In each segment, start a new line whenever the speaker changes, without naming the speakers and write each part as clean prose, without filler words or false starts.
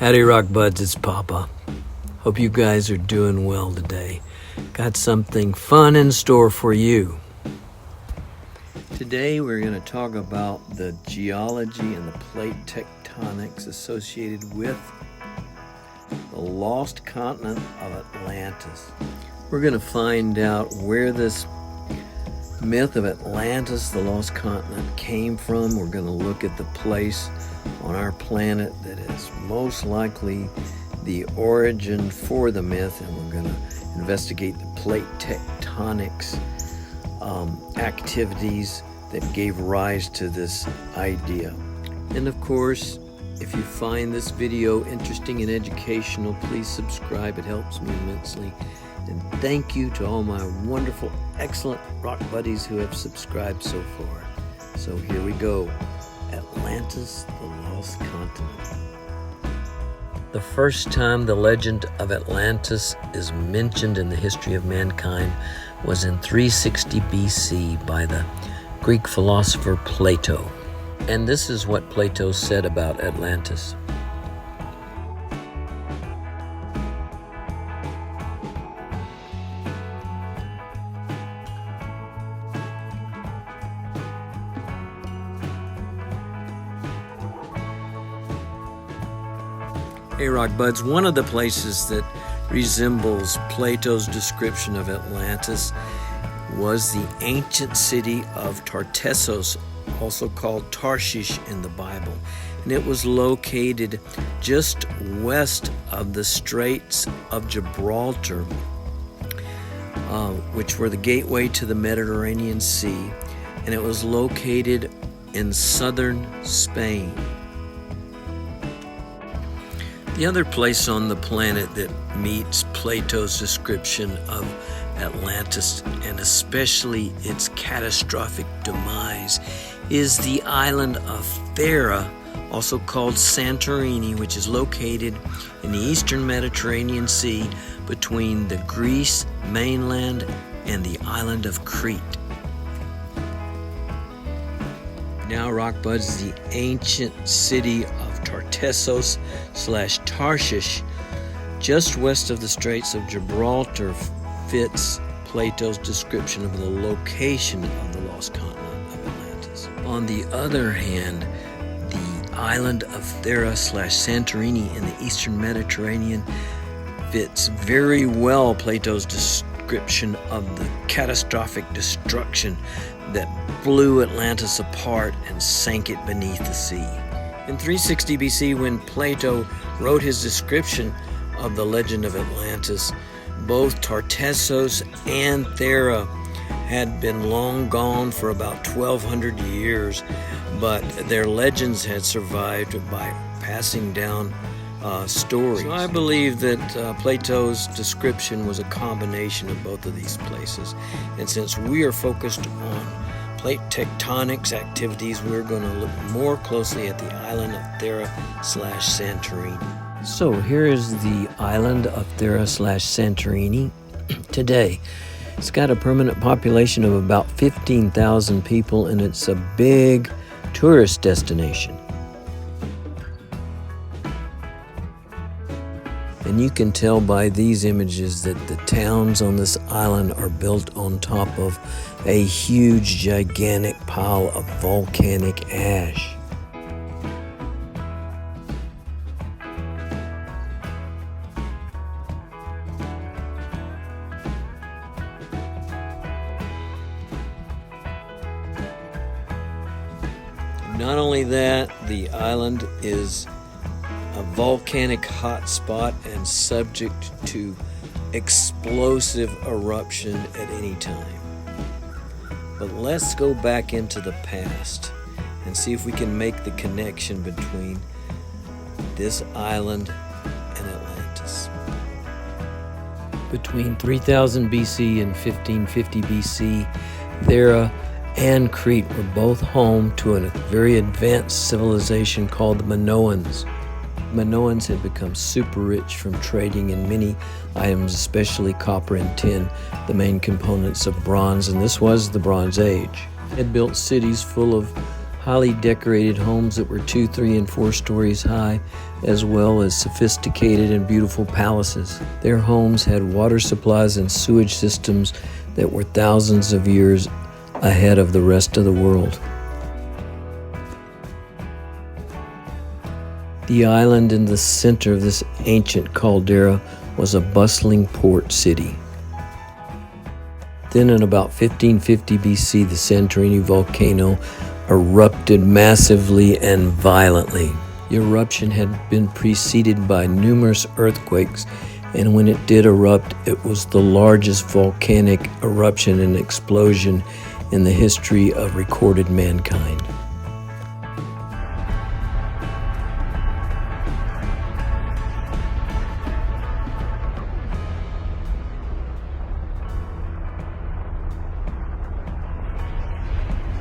Howdy Rock Buds, it's Papa. Hope you guys are doing well today. Got something fun in store for you. Today we're going to talk about the geology and the plate tectonics associated with the lost continent of Atlantis. We're going to find out where this myth of Atlantis, the lost continent, came from. We're going to look at the place on our planet that is most likely the origin for the myth, and we're going to investigate the plate tectonics activities that gave rise to this idea. And of course, if you find this video interesting and educational, please subscribe. It helps me immensely. And thank you to all my wonderful, excellent rock buddies who have subscribed so far. So here we go. Atlantis, the lost continent. The first time the legend of Atlantis is mentioned in the history of mankind was in 360 BC by the Greek philosopher Plato. And this is what Plato said about Atlantis. Hey Rock Buds, one of the places that resembles Plato's description of Atlantis was the ancient city of Tartessos, also called Tarshish in the Bible. And it was located just west of the straits of Gibraltar, which were the gateway to the Mediterranean Sea. And it was located in southern Spain. The other place on the planet that meets Plato's description of Atlantis, and especially its catastrophic demise, is the island of Thera, also called Santorini, which is located in the eastern Mediterranean Sea between the Greece mainland and the island of Crete. Now, Rock Buds, the ancient city of Tartessos / Tarshish, just west of the Straits of Gibraltar, fits Plato's description of the location of the lost continent of Atlantis. On the other hand, the island of Thera / Santorini in the eastern Mediterranean fits very well Plato's description of the catastrophic destruction that blew Atlantis apart and sank it beneath the sea. In 360 BC, when Plato wrote his description of the legend of Atlantis, both Tartessos and Thera had been long gone for about 1,200 years, but their legends had survived by passing down stories. So I believe that Plato's description was a combination of both of these places. And since we are focused on plate tectonics activities, we're going to look more closely at the island of Thera / Santorini. So here is the island of Thera / Santorini today. It's got a permanent population of about 15,000 people, and it's a big tourist destination. And you can tell by these images that the towns on this island are built on top of a huge, gigantic pile of volcanic ash. Not only that, the island is a volcanic hotspot and subject to explosive eruption at any time. But let's go back into the past and see if we can make the connection between this island and Atlantis. Between 3000 BC and 1550 BC, Thera and Crete were both home to a very advanced civilization called the Minoans. Minoans had become super rich from trading in many items, especially copper and tin, the main components of bronze, and this was the Bronze Age. They had built cities full of highly decorated homes that were 2, 3, and 4 stories high, as well as sophisticated and beautiful palaces. Their homes had water supplies and sewage systems that were thousands of years ahead of the rest of the world. The island in the center of this ancient caldera was a bustling port city. Then in about 1550 BC, the Santorini volcano erupted massively and violently. The eruption had been preceded by numerous earthquakes, and when it did erupt, it was the largest volcanic eruption and explosion in the history of recorded mankind.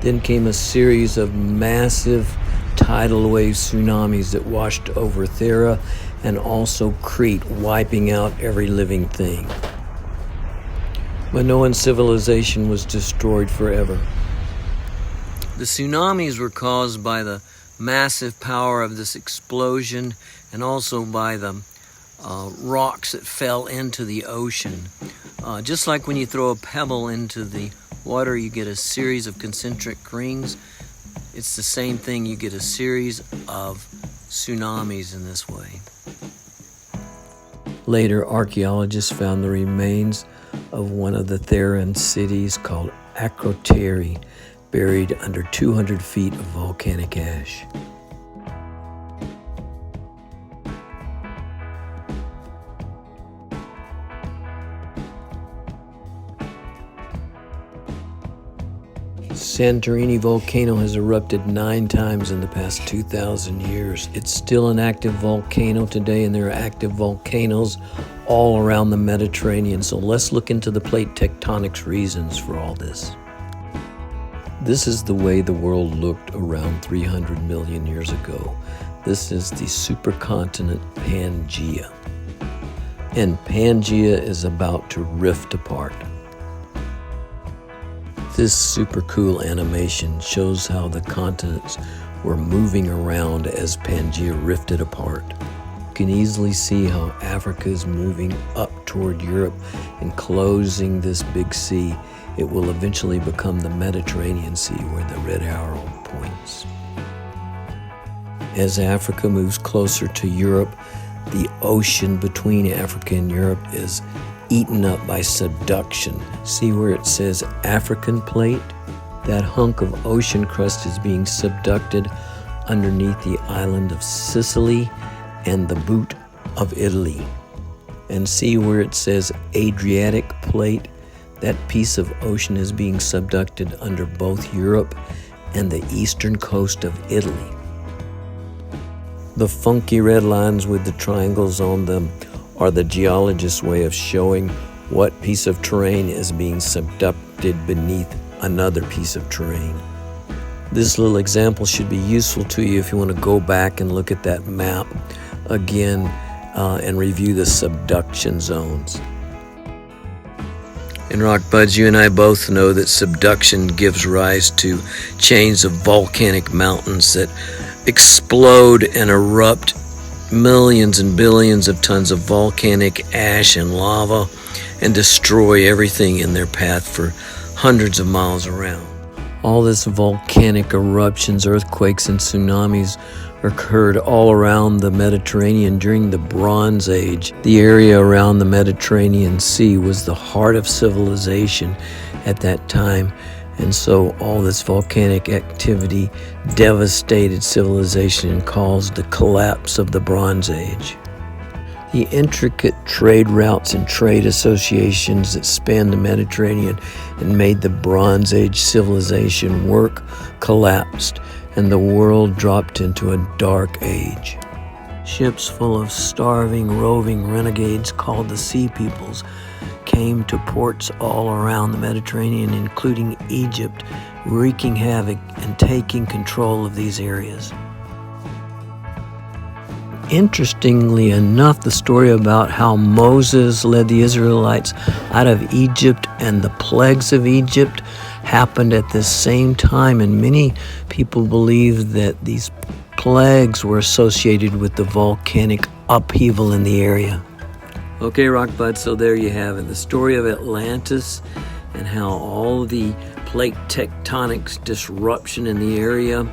Then came a series of massive tidal wave tsunamis that washed over Thera and also Crete, wiping out every living thing. Minoan civilization was destroyed forever. The tsunamis were caused by the massive power of this explosion and also by the rocks that fell into the ocean. Just like when you throw a pebble into the water, you get a series of concentric rings. It's the same thing. You get a series of tsunamis in this way. Later, archaeologists found the remains of one of the Theran cities called Crete, buried under 200 feet of volcanic ash. Santorini volcano has erupted 9 times in the past 2,000 years. It's still an active volcano today, and there are active volcanoes all around the Mediterranean. So let's look into the plate tectonics reasons for all this. This is the way the world looked around 300 million years ago. This is the supercontinent Pangaea. And Pangaea is about to rift apart. This super cool animation shows how the continents were moving around as Pangaea rifted apart. You can easily see how Africa is moving up toward Europe and closing this big sea. It will eventually become the Mediterranean Sea, where the red arrow points. As Africa moves closer to Europe, the ocean between Africa and Europe is eaten up by subduction. See where it says African plate? That hunk of ocean crust is being subducted underneath the island of Sicily and the boot of Italy. And see where it says Adriatic plate? That piece of ocean is being subducted under both Europe and the eastern coast of Italy. The funky red lines with the triangles on them are the geologist's way of showing what piece of terrain is being subducted beneath another piece of terrain. This little example should be useful to you if you want to go back and look at that map again and review the subduction zones. In Rock Buds, you and I both know that subduction gives rise to chains of volcanic mountains that explode and erupt millions and billions of tons of volcanic ash and lava and destroy everything in their path for hundreds of miles around. All this volcanic eruptions, earthquakes, and tsunamis occurred all around the Mediterranean during the Bronze Age. The area around the Mediterranean Sea was the heart of civilization at that time, and so all this volcanic activity devastated civilization and caused the collapse of the Bronze Age. The intricate trade routes and trade associations that spanned the Mediterranean and made the Bronze Age civilization work collapsed, and the world dropped into a dark age. Ships full of starving, roving renegades called the Sea Peoples came to ports all around the Mediterranean, including Egypt, wreaking havoc and taking control of these areas. Interestingly enough, the story about how Moses led the Israelites out of Egypt and the plagues of Egypt happened at this same time, and many people believe that these plagues were associated with the volcanic upheaval in the area. Okay, rock buds, so there you have it. The story of Atlantis and how all the plate tectonics disruption in the area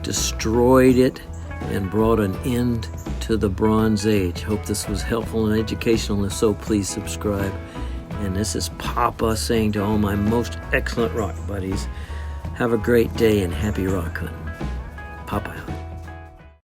destroyed it and brought an end to the Bronze Age. Hope this was helpful and educational. If so, please subscribe. And this is Papa saying to all my most excellent rock buddies, have a great day and happy rock hunting. Papa out.